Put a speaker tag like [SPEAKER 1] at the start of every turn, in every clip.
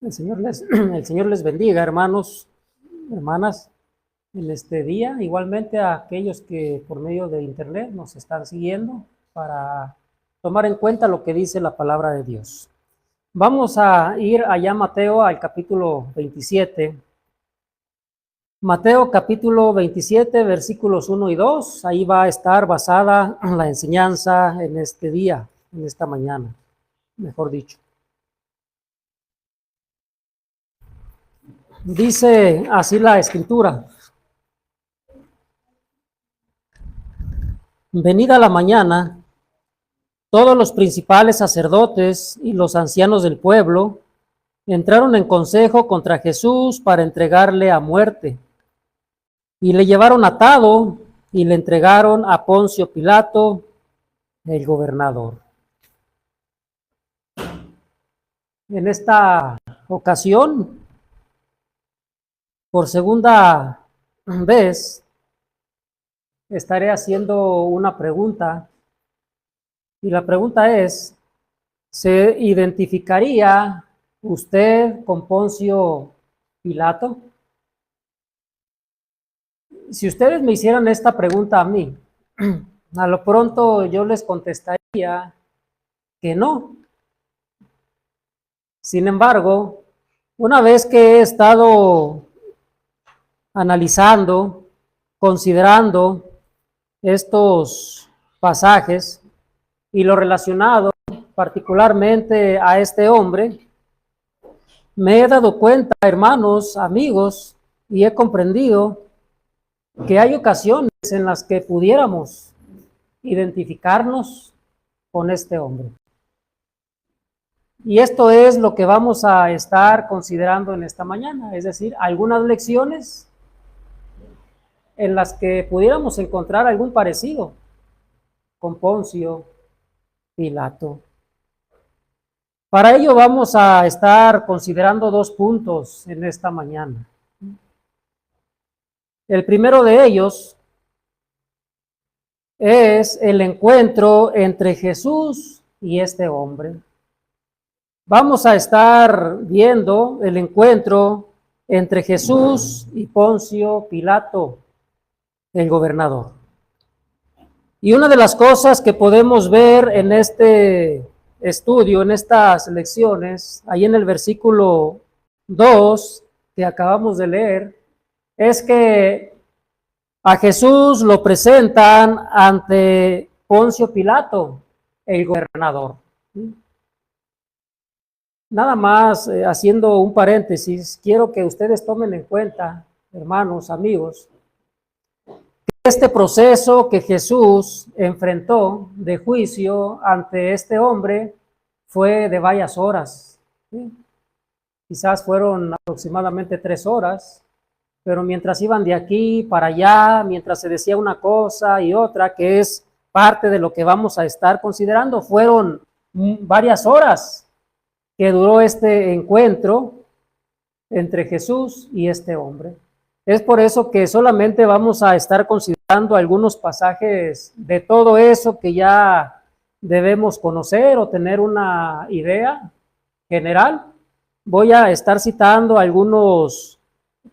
[SPEAKER 1] El Señor les bendiga, hermanos, hermanas, en este día. Igualmente a aquellos que por medio de internet nos están siguiendo para tomar en cuenta lo que dice la palabra de Dios. Vamos a ir allá a Mateo al capítulo 27. Mateo capítulo 27, versículos 1 y 2. Ahí va a estar basada la enseñanza en este día, en esta mañana, mejor dicho. Dice así la escritura: venida la mañana, todos los principales sacerdotes y los ancianos del pueblo entraron en consejo contra Jesús para entregarle a muerte. Y le llevaron atado y le entregaron a Poncio Pilato, el gobernador. En esta ocasión, por segunda vez, estaré haciendo una pregunta. Y la pregunta es: ¿se identificaría usted con Poncio Pilato? Si ustedes me hicieran esta pregunta a mí, a lo pronto yo les contestaría que no. Sin embargo, una vez que he estado analizando, considerando estos pasajes y lo relacionado particularmente a este hombre, me he dado cuenta, hermanos, amigos, y he comprendido que hay ocasiones en las que pudiéramos identificarnos con este hombre. Y esto es lo que vamos a estar considerando en esta mañana, es decir, algunas lecciones en las que pudiéramos encontrar algún parecido con Poncio Pilato. Para ello vamos a estar considerando dos puntos en esta mañana. El primero de ellos es el encuentro entre Jesús y este hombre. Vamos a estar viendo el encuentro entre Jesús y Poncio Pilato, el gobernador. Y una de las cosas que podemos ver en este estudio, en estas lecciones, ahí en el versículo 2 que acabamos de leer, es que a Jesús lo presentan ante Poncio Pilato, el gobernador. Nada más haciendo un paréntesis, quiero que ustedes tomen en cuenta, hermanos, amigos, que este proceso que Jesús enfrentó de juicio ante este hombre fue de varias horas. ¿Sí? Quizás fueron aproximadamente 3 horas, pero mientras iban de aquí para allá, mientras se decía una cosa y otra, que es parte de lo que vamos a estar considerando, fueron varias horas que duró este encuentro entre Jesús y este hombre. Es por eso que solamente vamos a estar considerando algunos pasajes de todo eso que ya debemos conocer o tener una idea general. Voy a estar citando algunos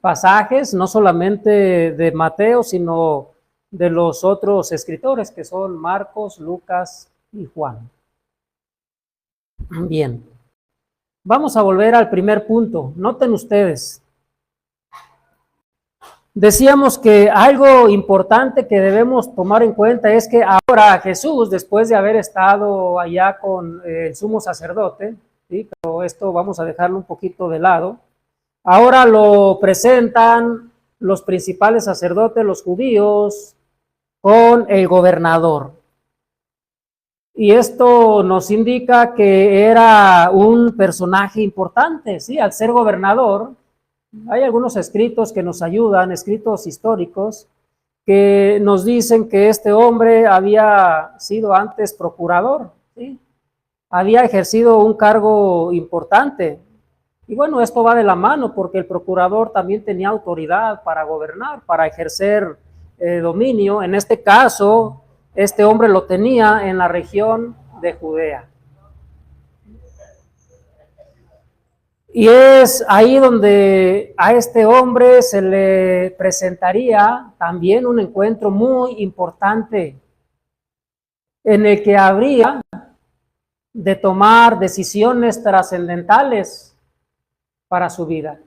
[SPEAKER 1] pasajes, no solamente de Mateo, sino de los otros escritores que son Marcos, Lucas y Juan. Bien. Vamos a volver al primer punto. Noten ustedes. Decíamos que algo importante que debemos tomar en cuenta es que ahora Jesús, después de haber estado allá con el sumo sacerdote, ¿sí? Pero esto vamos a dejarlo un poquito de lado, ahora lo presentan los principales sacerdotes, los judíos, con el gobernador. Y esto nos indica que era un personaje importante, ¿sí? Al ser gobernador, hay algunos escritos que nos ayudan, escritos históricos, que nos dicen que este hombre había sido antes procurador, ¿sí? Había ejercido un cargo importante. Y bueno, esto va de la mano porque el procurador también tenía autoridad para gobernar, para ejercer dominio. En este caso, este hombre lo tenía en la región de Judea. Y es ahí donde a este hombre se le presentaría también un encuentro muy importante en el que habría de tomar decisiones trascendentales para su vida.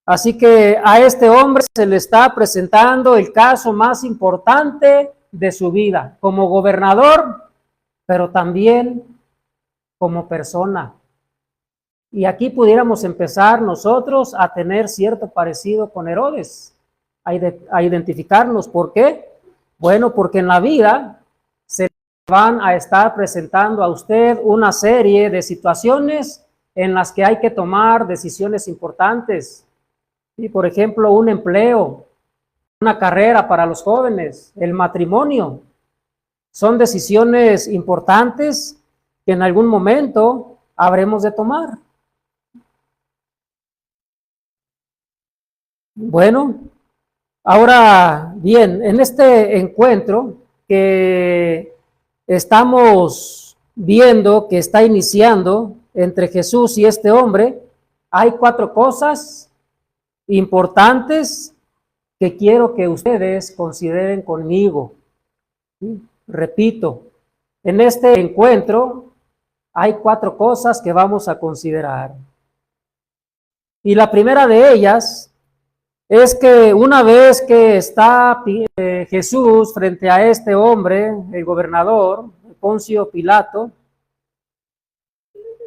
[SPEAKER 1] Así que a este hombre se le está presentando el caso más importante de su vida, como gobernador, pero también como persona. Y aquí pudiéramos empezar nosotros a tener cierto parecido con Herodes, a identificarnos. ¿Por qué? Bueno, porque en la vida se van a estar presentando a usted una serie de situaciones en las que hay que tomar decisiones importantes. Y por ejemplo, un empleo, una carrera para los jóvenes, el matrimonio. Son decisiones importantes que en algún momento habremos de tomar. Bueno, ahora bien, en este encuentro que estamos viendo que está iniciando entre Jesús y este hombre, hay 4 cosas importantes que quiero que ustedes consideren conmigo. Repito, en este encuentro hay 4 cosas que vamos a considerar. Y la primera de ellas es que una vez que está Jesús frente a este hombre, el gobernador, Poncio Pilato,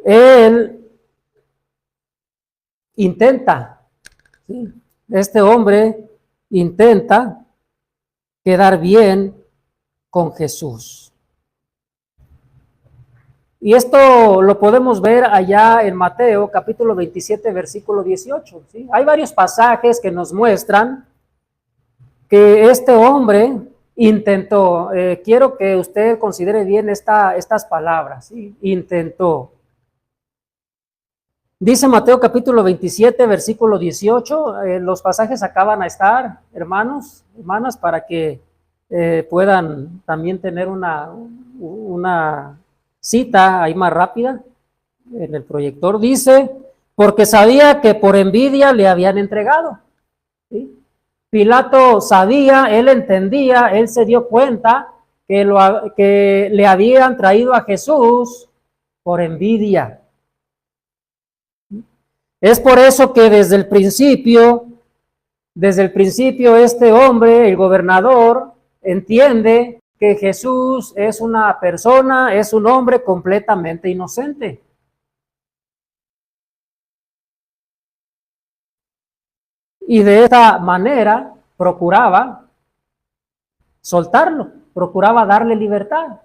[SPEAKER 1] él intenta, ¿sí? Este hombre intenta quedar bien con Jesús. Y esto lo podemos ver allá en Mateo, capítulo 27, versículo 18. ¿Sí? Hay varios pasajes que nos muestran que este hombre intentó. Quiero que usted considere bien estas palabras. ¿Sí? Intentó. Dice Mateo capítulo 27, versículo 18. Los pasajes acaban a estar, hermanos, hermanas, para que puedan también tener una cita ahí más rápida en el proyector. Dice, porque sabía que por envidia le habían entregado. ¿Sí? Pilato sabía, él entendía, él se dio cuenta que le habían traído a Jesús por envidia. Es por eso que desde el principio este hombre, el gobernador, entiende que Jesús es una persona, es un hombre completamente inocente. Y de esta manera procuraba soltarlo, procuraba darle libertad.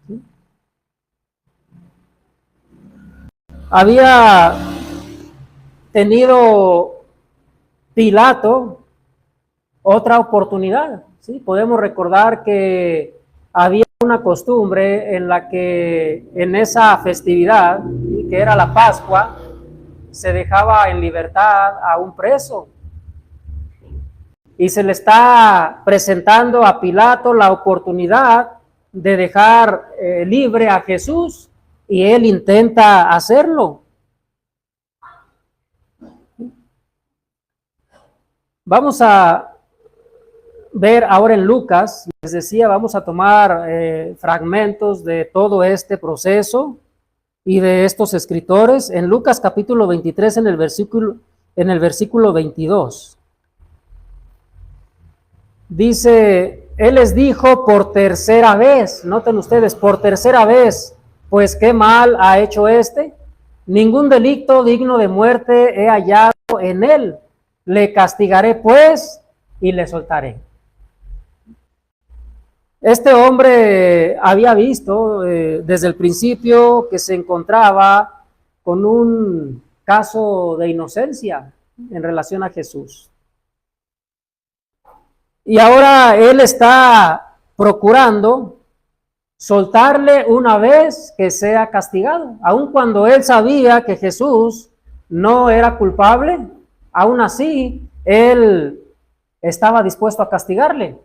[SPEAKER 1] ¿Sí? Había tenido Pilato otra oportunidad. ¿Sí? Podemos recordar que había una costumbre en la que en esa festividad, que era la Pascua, se dejaba en libertad a un preso. Y se le está presentando a Pilato la oportunidad de dejar libre a Jesús, y él intenta hacerlo. Vamos a ver ahora en Lucas, les decía, vamos a tomar fragmentos de todo este proceso y de estos escritores. En Lucas capítulo 23, en el versículo 22. Dice, él les dijo por tercera vez, noten ustedes, por tercera vez, pues qué mal ha hecho este, ningún delito digno de muerte he hallado en él, le castigaré pues y le soltaré. Este hombre había visto desde el principio que se encontraba con un caso de inocencia en relación a Jesús. Y ahora él está procurando soltarle una vez que sea castigado, aun cuando él sabía que Jesús no era culpable, aún así él estaba dispuesto a castigarle,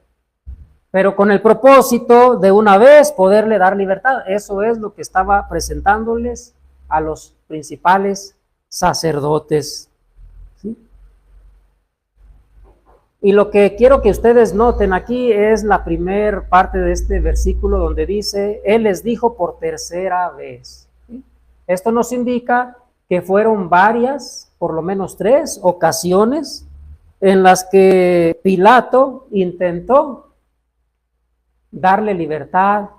[SPEAKER 1] pero con el propósito de una vez poderle dar libertad. Eso es lo que estaba presentándoles a los principales sacerdotes. ¿Sí? Y lo que quiero que ustedes noten aquí es la primera parte de este versículo donde dice, Él les dijo por tercera vez. ¿Sí? Esto nos indica que fueron varias, por lo menos 3 ocasiones en las que Pilato intentó darle libertad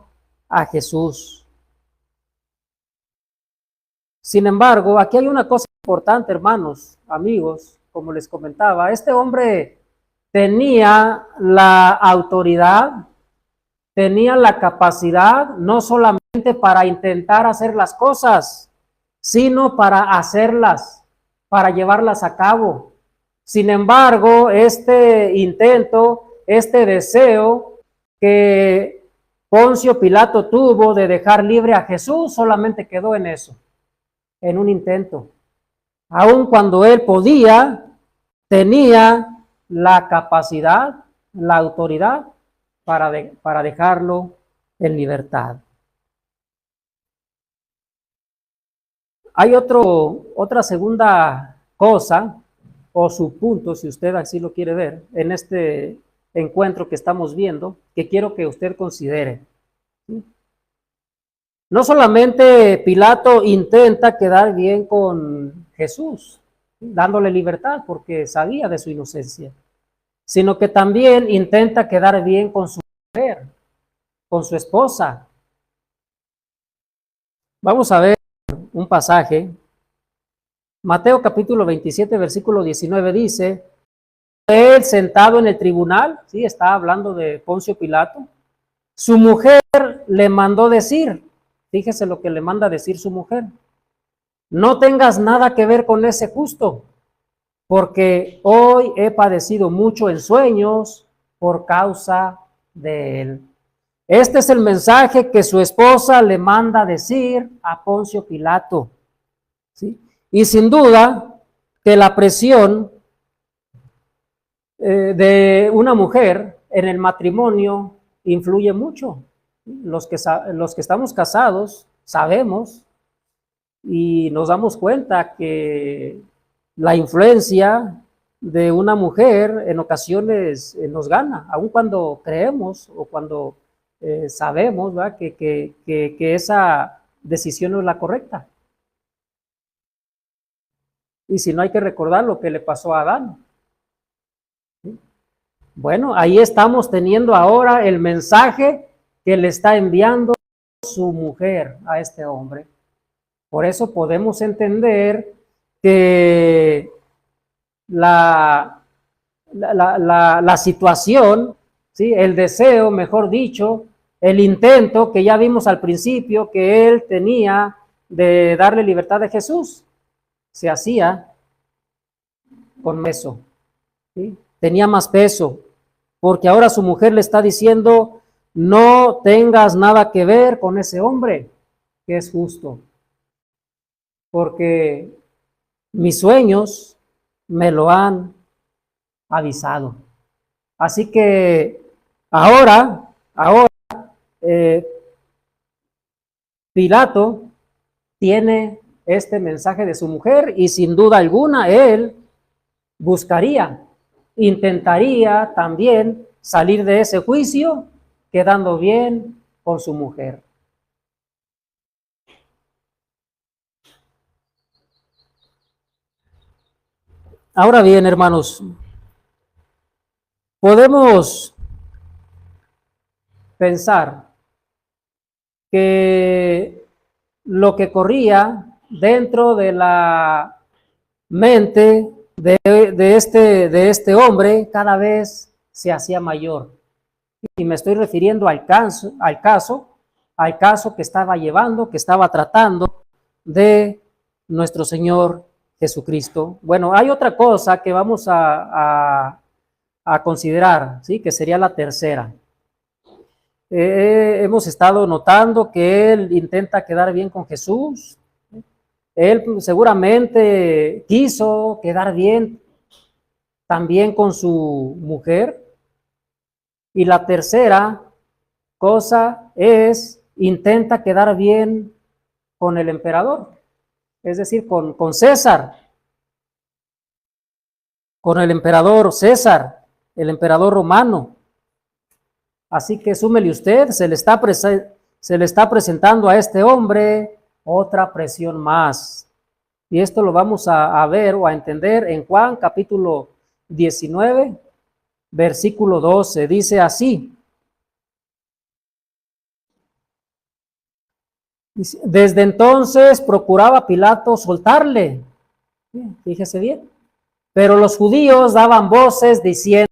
[SPEAKER 1] a Jesús. Sin embargo, aquí hay una cosa importante, hermanos, amigos, como les comentaba, este hombre tenía la autoridad, tenía la capacidad, no solamente para intentar hacer las cosas, sino para hacerlas, para llevarlas a cabo. Sin embargo, este intento, este deseo que Poncio Pilato tuvo de dejar libre a Jesús, solamente quedó en eso, en un intento. Aun cuando él podía, tenía la capacidad, la autoridad para dejarlo en libertad. Hay otra segunda cosa, o subpunto, si usted así lo quiere ver, en este encuentro que estamos viendo, que quiero que usted considere. No solamente Pilato intenta quedar bien con Jesús, dándole libertad porque sabía de su inocencia, sino que también intenta quedar bien con su mujer, con su esposa. Vamos a ver un pasaje. Mateo capítulo 27, versículo 19 dice, él sentado en el tribunal, sí, está hablando de Poncio Pilato, su mujer le mandó decir, fíjese lo que le manda decir su mujer, no tengas nada que ver con ese justo, porque hoy he padecido mucho en sueños por causa de él. Este es el mensaje que su esposa le manda decir a Poncio Pilato, ¿sí? Y sin duda que la presión de una mujer en el matrimonio influye mucho. Los que estamos casados sabemos y nos damos cuenta que la influencia de una mujer en ocasiones nos gana, aun cuando creemos o cuando sabemos, ¿verdad? Que esa decisión no es la correcta. Y si no, hay que recordar lo que le pasó a Adán. ¿Sí? Bueno, ahí estamos teniendo ahora el mensaje que le está enviando su mujer a este hombre. Por eso podemos entender que la situación, ¿sí? El deseo, mejor dicho, el intento que ya vimos al principio que él tenía de darle libertad a Jesús, se hacía con peso, ¿sí? Tenía más peso, porque ahora su mujer le está diciendo, no tengas nada que ver con ese hombre que es justo, porque mis sueños me lo han avisado. Así que ahora, Pilato tiene este mensaje de su mujer y sin duda alguna él buscaría, intentaría también salir de ese juicio quedando bien con su mujer. Ahora bien, hermanos, podemos pensar que lo que corría dentro de la mente de este hombre cada vez se hacía mayor. Y me estoy refiriendo al caso que estaba llevando, que estaba tratando de nuestro Señor Jesucristo. Bueno, hay otra cosa que vamos a considerar, ¿sí? Que sería la tercera. Hemos estado notando que él intenta quedar bien con Jesús. Él seguramente quiso quedar bien también con su mujer. Y la tercera cosa es, intenta quedar bien con el emperador. es decir, con César, con el emperador César, el emperador romano. Así que súmele usted, se le está presentando a este hombre otra presión más. Y esto lo vamos a ver o a entender en Juan capítulo 19, versículo 12. Dice así: desde entonces procuraba Pilato soltarle. Fíjese bien. Pero los judíos daban voces diciendo: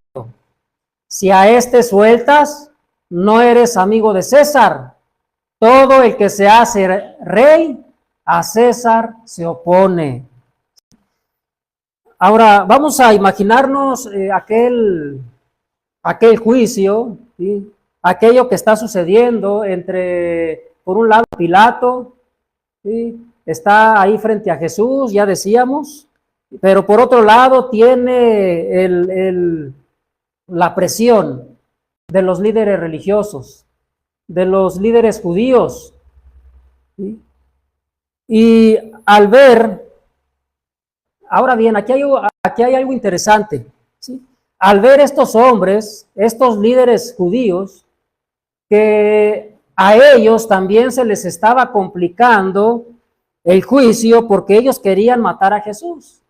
[SPEAKER 1] si a este sueltas, no eres amigo de César. Todo el que se hace rey, a César se opone. Ahora, vamos a imaginarnos aquel juicio, ¿sí? Aquello que está sucediendo entre, por un lado, Pilato, ¿sí? Está ahí frente a Jesús, ya decíamos, pero por otro lado tiene la presión de los líderes religiosos, de los líderes judíos, ¿sí? Y al ver, ahora bien, aquí hay algo interesante, ¿sí? Al ver estos hombres, estos líderes judíos, que a ellos también se les estaba complicando el juicio porque ellos querían matar a Jesús.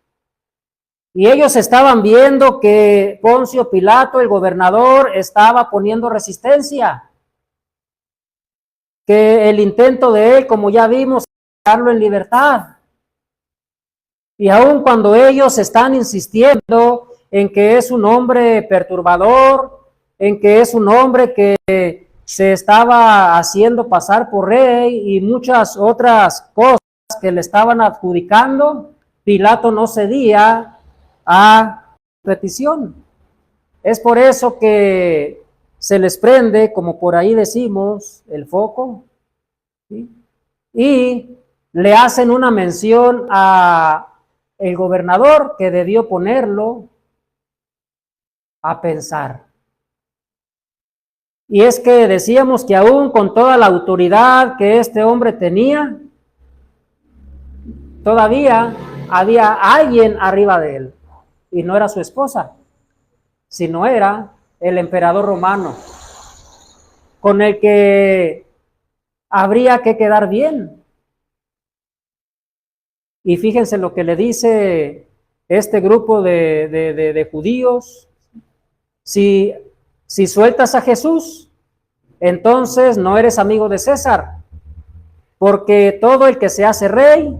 [SPEAKER 1] Y ellos estaban viendo que Poncio Pilato, el gobernador, estaba poniendo resistencia, que el intento de él, como ya vimos, dejarlo en libertad. Y aun cuando ellos están insistiendo en que es un hombre perturbador, en que es un hombre que se estaba haciendo pasar por rey y muchas otras cosas que le estaban adjudicando, Pilato no cedía a petición. Es por eso que se les prende, como por ahí decimos, el foco, ¿sí? Y le hacen una mención a el gobernador que debió ponerlo a pensar. Y es que decíamos que aún con toda la autoridad que este hombre tenía, todavía había alguien arriba de él. Y no era su esposa, sino era el emperador romano, con el que habría que quedar bien. Y fíjense lo que le dice este grupo de judíos: si sueltas a Jesús, entonces no eres amigo de César, porque todo el que se hace rey,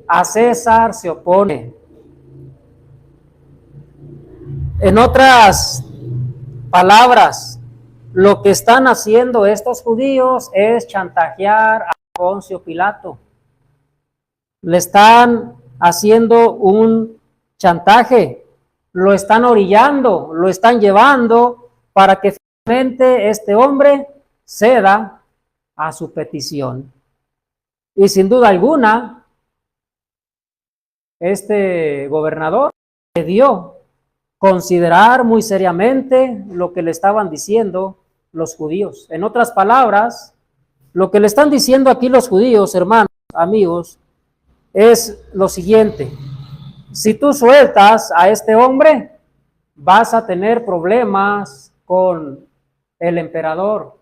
[SPEAKER 1] a César se opone. En otras palabras, lo que están haciendo estos judíos es chantajear a Poncio Pilato. Le están haciendo un chantaje, lo están orillando, lo están llevando para que finalmente este hombre ceda a su petición. Y sin duda alguna, este gobernador debió considerar muy seriamente lo que le estaban diciendo los judíos. En otras palabras, lo que le están diciendo aquí los judíos, hermanos, amigos, es lo siguiente: si tú sueltas a este hombre, vas a tener problemas con el emperador,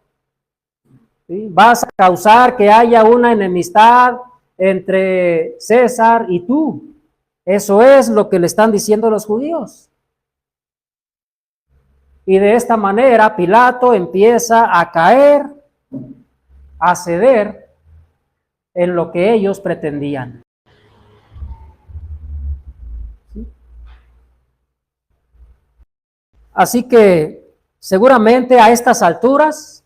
[SPEAKER 1] ¿sí? Vas a causar que haya una enemistad entre César y tú. Eso es lo que le están diciendo los judíos. Y de esta manera Pilato empieza a caer, a ceder en lo que ellos pretendían. Así que seguramente a estas alturas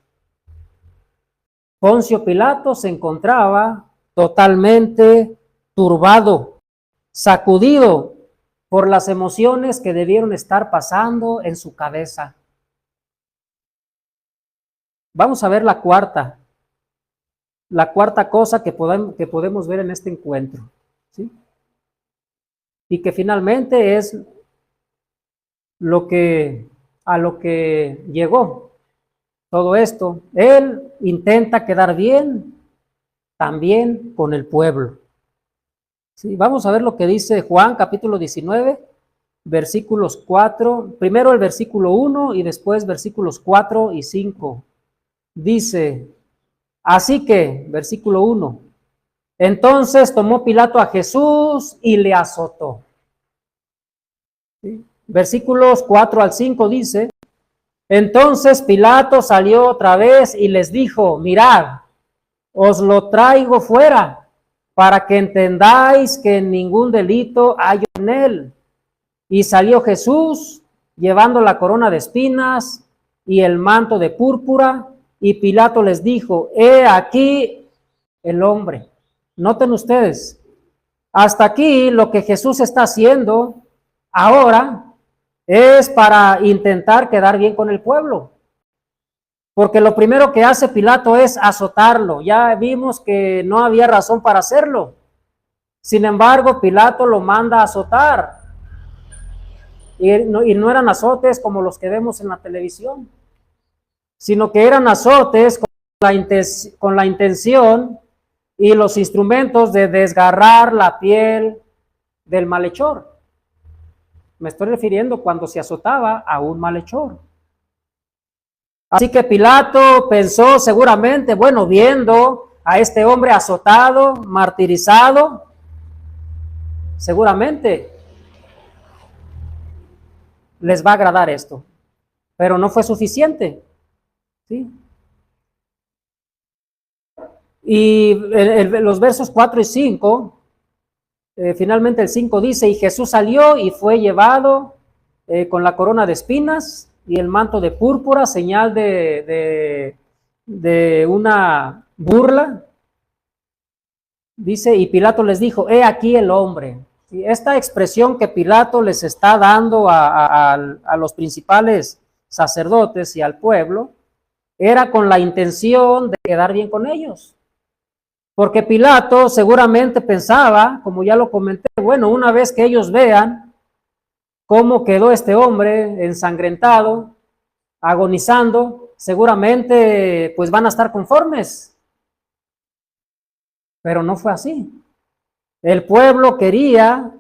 [SPEAKER 1] Poncio Pilato se encontraba totalmente turbado, sacudido por las emociones que debieron estar pasando en su cabeza. Vamos a ver la cuarta cosa que podemos ver en este encuentro, ¿sí? Y que finalmente es a lo que llegó todo esto. Él intenta quedar bien también con el pueblo. Sí, vamos a ver lo que dice Juan, capítulo 19, versículos 4, primero el versículo 1 y después versículos 4 y 5. Dice, así que, versículo 1, entonces tomó Pilato a Jesús y le azotó. ¿Sí? Versículos 4 al 5 dice, entonces Pilato salió otra vez y les dijo, mirad, os lo traigo fuera, para que entendáis que ningún delito hay en él. Y salió Jesús, llevando la corona de espinas y el manto de púrpura, y Pilato les dijo, he aquí el hombre. Noten ustedes, hasta aquí lo que Jesús está haciendo ahora es para intentar quedar bien con el pueblo. Porque lo primero que hace Pilato es azotarlo. Ya vimos que no había razón para hacerlo. Sin embargo, Pilato lo manda a azotar. Y no eran azotes como los que vemos en la televisión, sino que eran azotes con la intención y los instrumentos de desgarrar la piel del malhechor. Me estoy refiriendo cuando se azotaba a un malhechor. Así que Pilato pensó seguramente, bueno, viendo a este hombre azotado, martirizado, seguramente les va a agradar esto. Pero no fue suficiente. ¿Sí? Y los versos 4 y 5, finalmente el 5 dice, y Jesús salió y fue llevado con la corona de espinas y el manto de púrpura, señal de una burla. Dice, y Pilato les dijo, he aquí el hombre. Y esta expresión que Pilato les está dando a los principales sacerdotes y al pueblo, era con la intención de quedar bien con ellos. Porque Pilato seguramente pensaba, como ya lo comenté, bueno, una vez que ellos vean cómo quedó este hombre ensangrentado, agonizando, seguramente pues van a estar conformes. Pero no fue así. El pueblo quería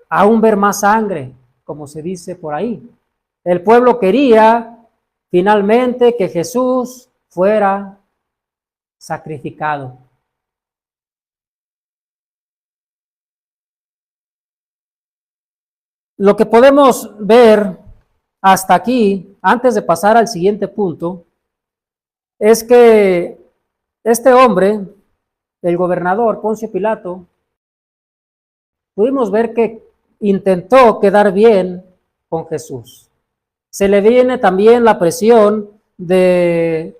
[SPEAKER 1] aún ver más sangre, como se dice por ahí. El pueblo quería finalmente que Jesús fuera sacrificado. Lo que podemos ver hasta aquí, antes de pasar al siguiente punto, es que este hombre, el gobernador Poncio Pilato, pudimos ver que intentó quedar bien con Jesús. Se le viene también la presión de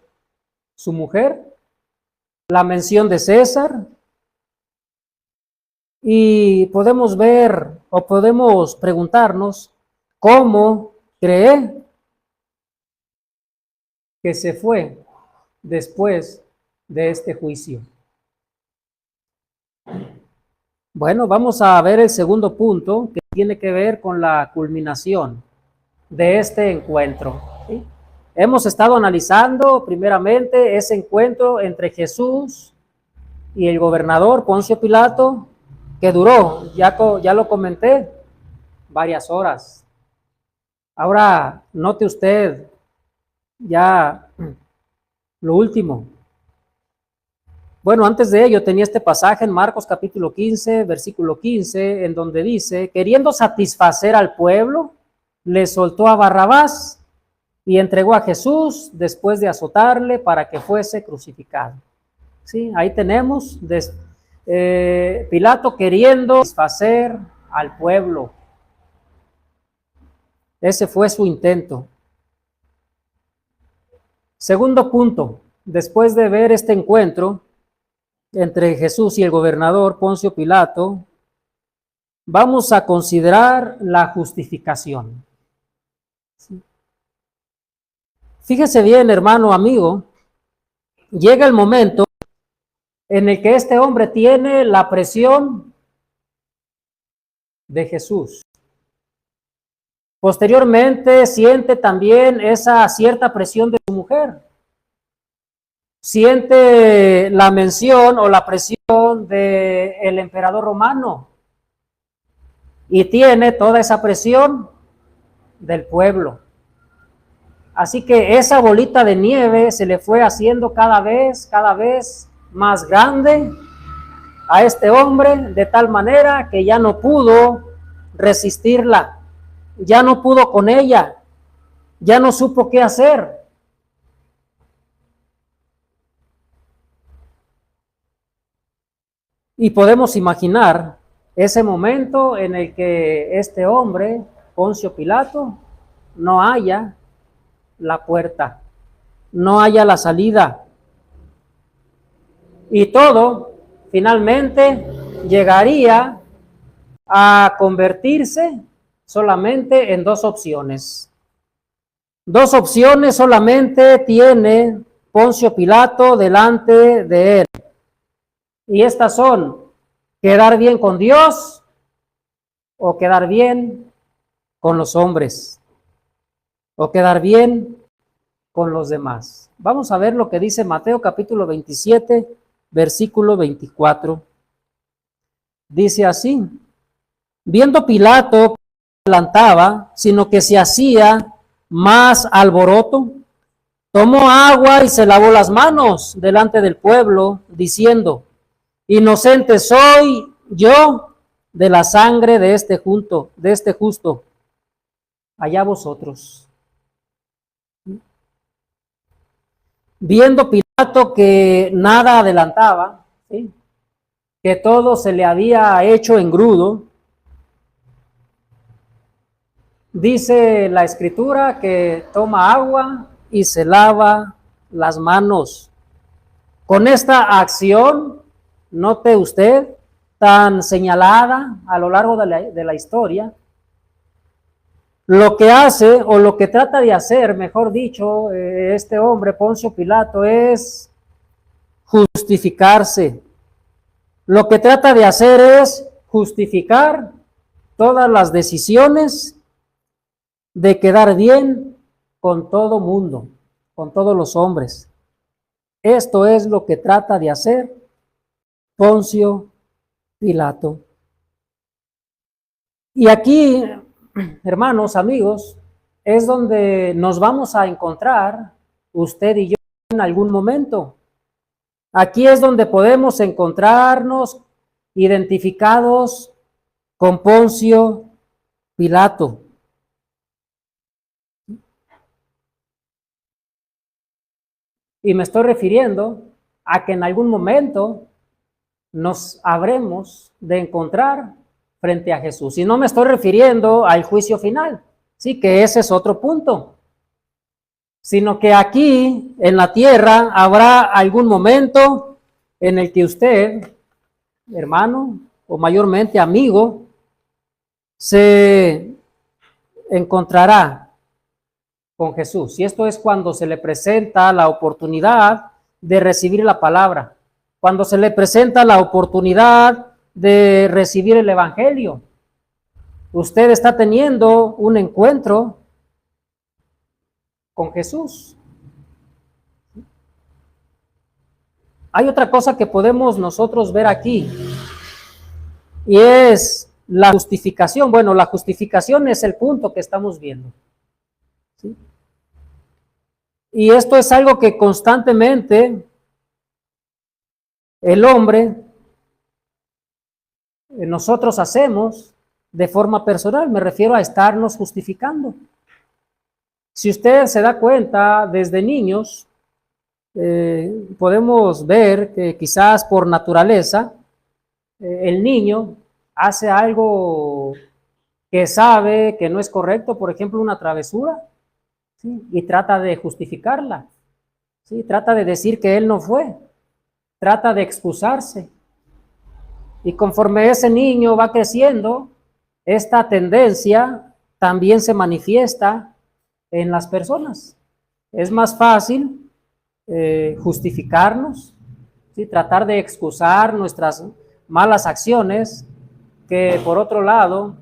[SPEAKER 1] su mujer, la mención de César, y podemos ver o podemos preguntarnos cómo cree que se fue después de este juicio. Bueno, vamos a ver el segundo punto que tiene que ver con la culminación de este encuentro. ¿Sí? Hemos estado analizando primeramente ese encuentro entre Jesús y el gobernador Poncio Pilato, que duró, ya lo comenté, varias horas. Ahora, note usted ya lo último. Bueno, antes de ello tenía este pasaje en Marcos capítulo 15, versículo 15, en donde dice, queriendo satisfacer al pueblo, le soltó a Barrabás y entregó a Jesús después de azotarle para que fuese crucificado. Sí, ahí tenemos Pilato queriendo satisfacer al pueblo. Ese fue su intento. Segundo punto, después de ver este encuentro entre Jesús y el gobernador Poncio Pilato, vamos a considerar la justificación. ¿Sí? Fíjese bien, hermano, amigo, llega el momento en el que este hombre tiene la presión de Jesús. Posteriormente siente también esa cierta presión de su mujer. Siente la mención o la presión presión del emperador romano y tiene toda esa presión del pueblo. Así que esa bolita de nieve se le fue haciendo cada vez más grande a este hombre, de tal manera que ya no pudo resistirla, ya no pudo con ella, ya no supo qué hacer. Y podemos imaginar ese momento en el que este hombre, Poncio Pilato, no halla la puerta, no haya la salida. Y todo finalmente llegaría a convertirse solamente en dos opciones. Dos opciones solamente tiene Poncio Pilato delante de él. Y estas son: quedar bien con Dios o quedar bien con los hombres, o quedar bien con los demás. Vamos a ver lo que dice Mateo capítulo 27, versículo 24. Dice así: viendo Pilato que no adelantaba, sino que se hacía más alboroto, tomó agua y se lavó las manos delante del pueblo, diciendo: inocente soy yo de la sangre de este justo, allá vosotros. Viendo Pilato que nada adelantaba, ¿sí?, que todo se le había hecho engrudo, dice la Escritura que toma agua y se lava las manos. Con esta acción, note usted, tan señalada a lo largo de la historia, lo que hace, o lo que trata de hacer, mejor dicho, este hombre, Poncio Pilato, es justificarse. Lo que trata de hacer es justificar todas las decisiones de quedar bien con todo mundo, con todos los hombres. Esto es lo que trata de hacer Poncio Pilato. Y aquí, hermanos, amigos, es donde nos vamos a encontrar usted y yo en algún momento. Aquí es donde podemos encontrarnos identificados con Poncio Pilato. Y me estoy refiriendo a que en algún momento nos habremos de encontrar frente a Jesús. Y no me estoy refiriendo al juicio final, sí, que ese es otro punto, sino que aquí en la tierra habrá algún momento en el que usted, hermano, o mayormente amigo, se encontrará con Jesús. Y esto es cuando se le presenta la oportunidad de recibir la palabra, cuando se le presenta la oportunidad de recibir el evangelio. Usted está teniendo un encuentro con Jesús. Hay otra cosa que podemos nosotros ver aquí, y es la justificación. Bueno, la justificación es el punto que estamos viendo, ¿sí? Y esto es algo que constantemente el hombre, nosotros hacemos de forma personal. Me refiero a estarnos justificando. Si usted se da cuenta, desde niños, podemos ver que quizás por naturaleza, el niño hace algo que sabe que no es correcto, por ejemplo, una travesura, ¿sí?, y trata de justificarla, ¿sí?, trata de decir que él no fue, trata de excusarse. Y conforme ese niño va creciendo, esta tendencia también se manifiesta en las personas. Es más fácil justificarnos, ¿sí?, tratar de excusar nuestras malas acciones, que por otro lado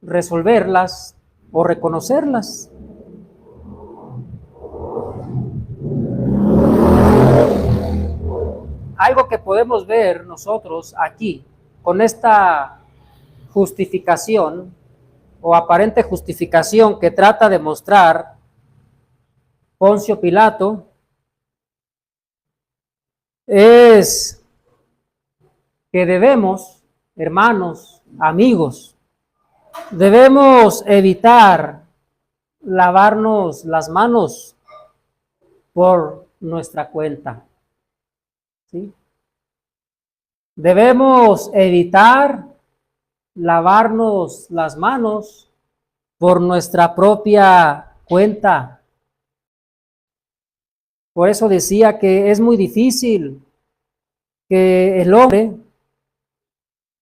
[SPEAKER 1] resolverlas o reconocerlas. algo que podemos ver nosotros aquí, con esta justificación o aparente justificación que trata de mostrar Poncio Pilato, es que debemos, hermanos, amigos, debemos evitar lavarnos las manos por nuestra cuenta, ¿sí? Debemos evitar lavarnos las manos por nuestra propia cuenta. Por eso decía que es muy difícil que el hombre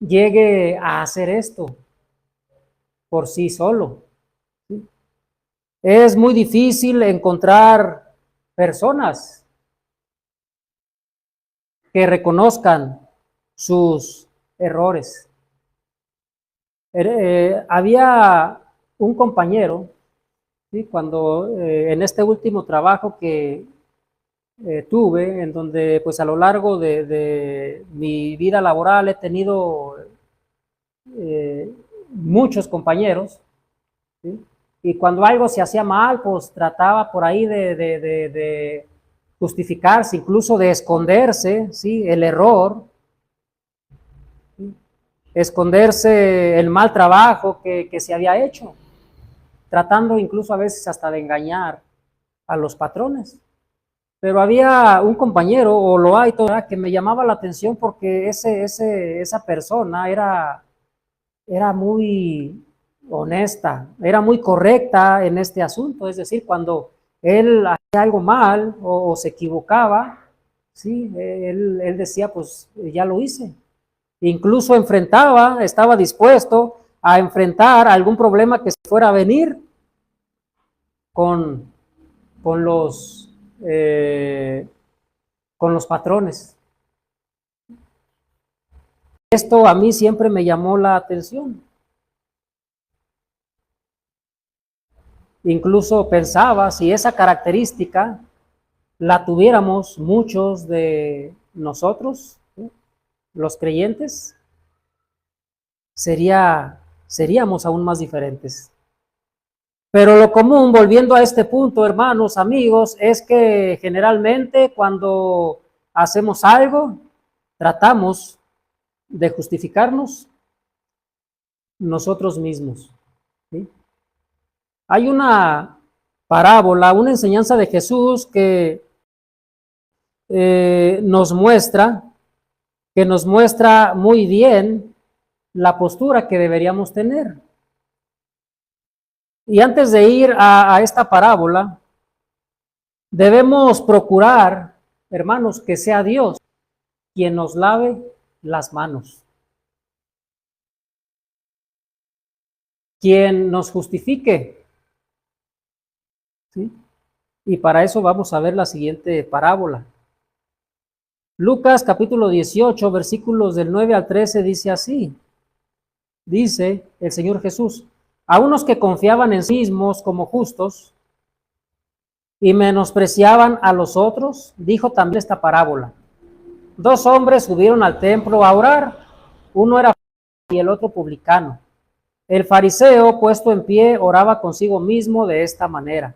[SPEAKER 1] llegue a hacer esto por sí solo. ¿Sí? Es muy difícil encontrar personas que reconozcan sus errores. Había un compañero, ¿sí? Cuando en este último trabajo que tuve, en donde pues a lo largo de mi vida laboral he tenido muchos compañeros, ¿sí? Y cuando algo se hacía mal, pues trataba por ahí de justificarse, incluso de esconderse, ¿sí? El error, ¿sí? Esconderse el mal trabajo que se había hecho, tratando incluso a veces hasta de engañar a los patrones. Pero había un compañero, o lo hay todavía, que me llamaba la atención porque esa persona era muy honesta, era muy correcta en este asunto. Es decir, cuando él hacía algo mal o se equivocaba, sí, él decía, pues ya lo hice. Incluso estaba dispuesto a enfrentar algún problema que se fuera a venir con, con los con los patrones. Esto a mí siempre me llamó la atención. Incluso pensaba si esa característica la tuviéramos muchos de nosotros, ¿sí? Los creyentes, seríamos aún más diferentes. Pero lo común, volviendo a este punto, hermanos, amigos, es que generalmente cuando hacemos algo, tratamos de justificarnos nosotros mismos, ¿sí? Hay una parábola, una enseñanza de Jesús que nos muestra muy bien la postura que deberíamos tener. Y antes de ir a esta parábola, debemos procurar, hermanos, que sea Dios quien nos lave las manos, quien nos justifique, ¿sí? Y para eso vamos a ver la siguiente parábola. Lucas capítulo 18, versículos del 9 al 13 dice así. Dice el Señor Jesús: a unos que confiaban en sí mismos como justos y menospreciaban a los otros, dijo también esta parábola. Dos hombres subieron al templo a orar, uno era fariseo y el otro publicano. El fariseo, puesto en pie, oraba consigo mismo de esta manera: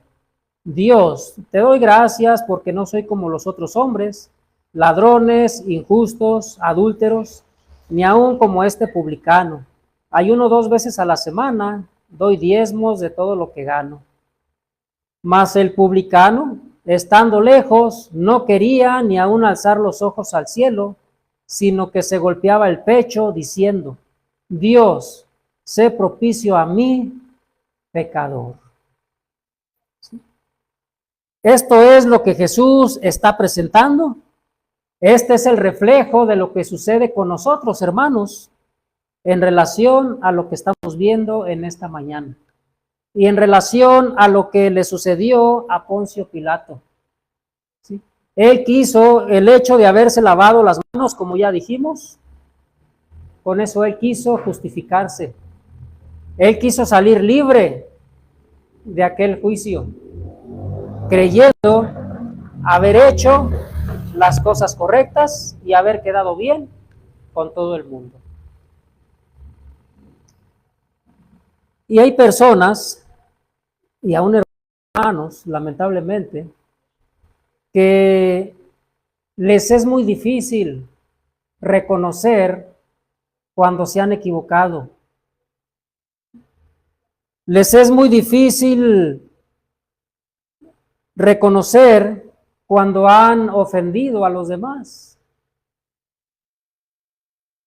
[SPEAKER 1] Dios, te doy gracias porque no soy como los otros hombres, ladrones, injustos, adúlteros, ni aun como este publicano. Ayuno 2 veces a la semana, doy diezmos de todo lo que gano. Mas el publicano, estando lejos, no quería ni aun alzar los ojos al cielo, sino que se golpeaba el pecho, diciendo: Dios, sé propicio a mí, pecador. ¿Sí? Esto es lo que Jesús está presentando. Este es el reflejo de lo que sucede con nosotros, hermanos, en relación a lo que estamos viendo en esta mañana y en relación a lo que le sucedió a Poncio Pilato, ¿sí? Él quiso el hecho de haberse lavado las manos, como ya dijimos, con eso él quiso justificarse. Él quiso salir libre de aquel juicio, creyendo haber hecho las cosas correctas y haber quedado bien con todo el mundo. Y hay personas, y aún hermanos, lamentablemente, que les es muy difícil reconocer cuando se han equivocado. Les es muy difícil reconocer cuando han ofendido a los demás.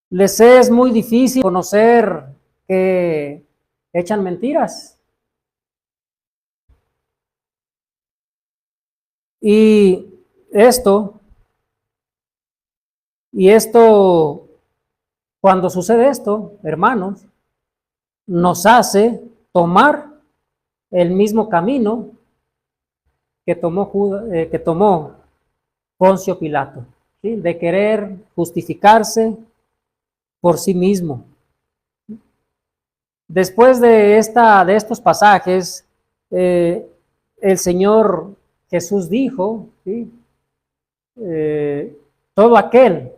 [SPEAKER 1] Les es muy difícil conocer que echan mentiras. Y esto, cuando sucede esto, hermanos, nos hace tomar el mismo camino que tomó Poncio Pilato, ¿sí? De querer justificarse por sí mismo. Después de estos pasajes, el Señor Jesús dijo, ¿sí? Todo aquel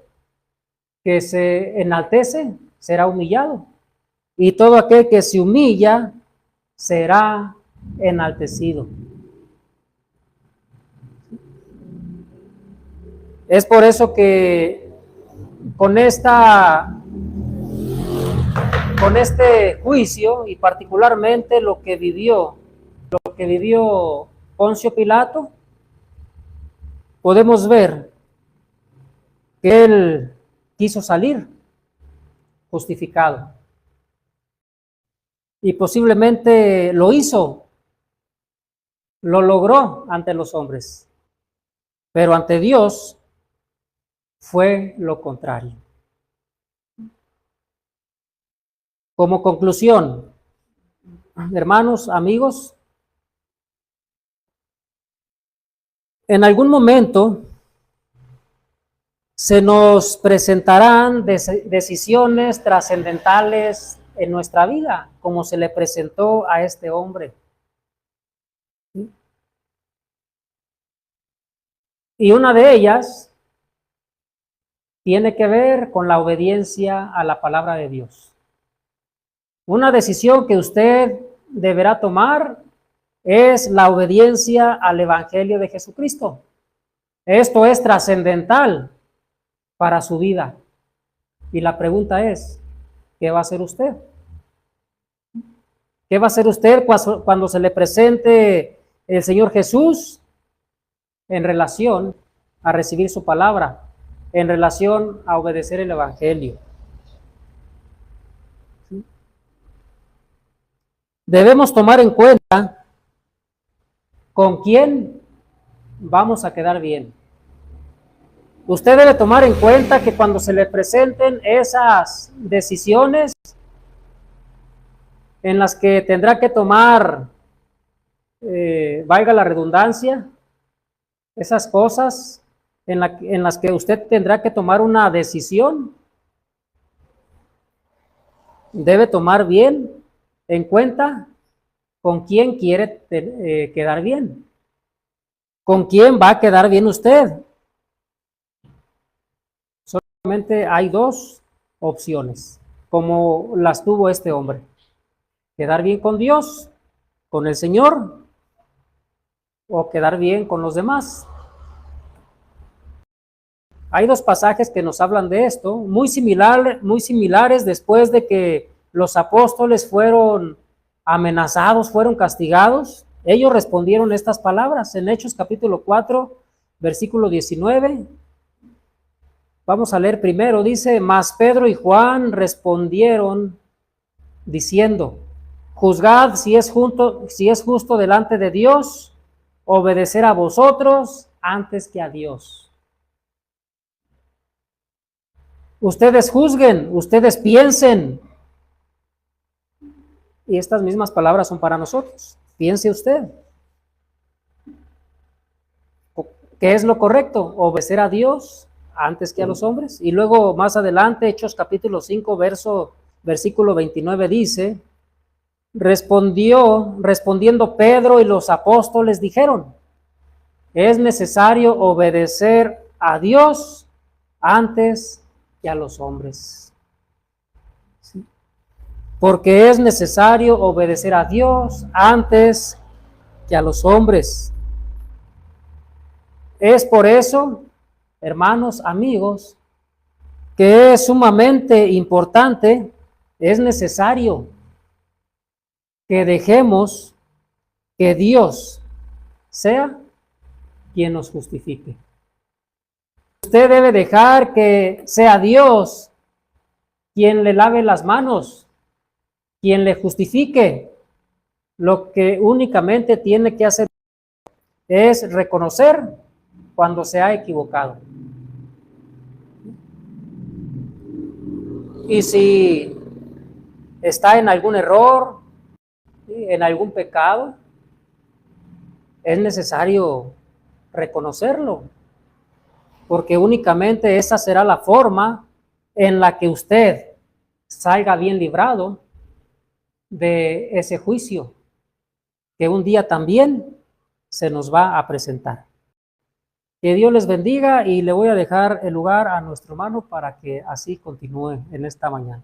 [SPEAKER 1] que se enaltece será humillado, y todo aquel que se humilla será enaltecido. Es por eso que con este juicio, y particularmente lo que vivió Poncio Pilato, podemos ver que él quiso salir justificado. Y posiblemente lo hizo, lo logró ante los hombres, pero ante Dios fue lo contrario. Como conclusión, hermanos, amigos, en algún momento se nos presentarán decisiones trascendentales en nuestra vida, como se le presentó a este hombre. Y una de ellas tiene que ver con la obediencia a la palabra de Dios. Una decisión que usted deberá tomar es la obediencia al Evangelio de Jesucristo. Esto es trascendental para su vida. Y la pregunta es, ¿qué va a hacer usted? ¿Qué va a hacer usted cuando se le presente el Señor Jesús en relación a recibir su palabra, en relación a obedecer el Evangelio? Debemos tomar en cuenta con quién vamos a quedar bien. Usted debe tomar en cuenta que cuando se le presenten esas decisiones en las que tendrá que tomar, valga la redundancia, esas cosas en las que usted tendrá que tomar una decisión, debe tomar bien en cuenta con quién quiere quedar bien, con quién va a quedar bien usted. Solamente hay dos opciones, como las tuvo este hombre: quedar bien con Dios, con el Señor, o quedar bien con los demás. Hay dos pasajes que nos hablan de esto, muy similares, después de que los apóstoles fueron amenazados, fueron castigados. Ellos respondieron estas palabras en Hechos capítulo 4, versículo 19. Vamos a leer primero, dice: mas Pedro y Juan respondieron diciendo: juzgad si es justo delante de Dios obedecer a vosotros antes que a Dios. Ustedes juzguen, ustedes piensen. Y estas mismas palabras son para nosotros. Piense usted. ¿Qué es lo correcto? Obedecer a Dios antes que a los hombres. Y luego más adelante, Hechos capítulo 5, versículo 29 dice: respondiendo Pedro y los apóstoles dijeron: es necesario obedecer a Dios antes que a los hombres. ¿Sí? Porque es necesario obedecer a Dios antes que a los hombres. Es por eso, hermanos, amigos, que es sumamente importante, es necesario que dejemos que Dios sea quien nos justifique. Usted debe dejar que sea Dios quien le lave las manos, quien le justifique. Lo que únicamente tiene que hacer es reconocer cuando se ha equivocado. Y si está en algún error, en algún pecado, es necesario reconocerlo, porque únicamente esa será la forma en la que usted salga bien librado de ese juicio que un día también se nos va a presentar. Que Dios les bendiga y le voy a dejar el lugar a nuestro hermano para que así continúe en esta mañana.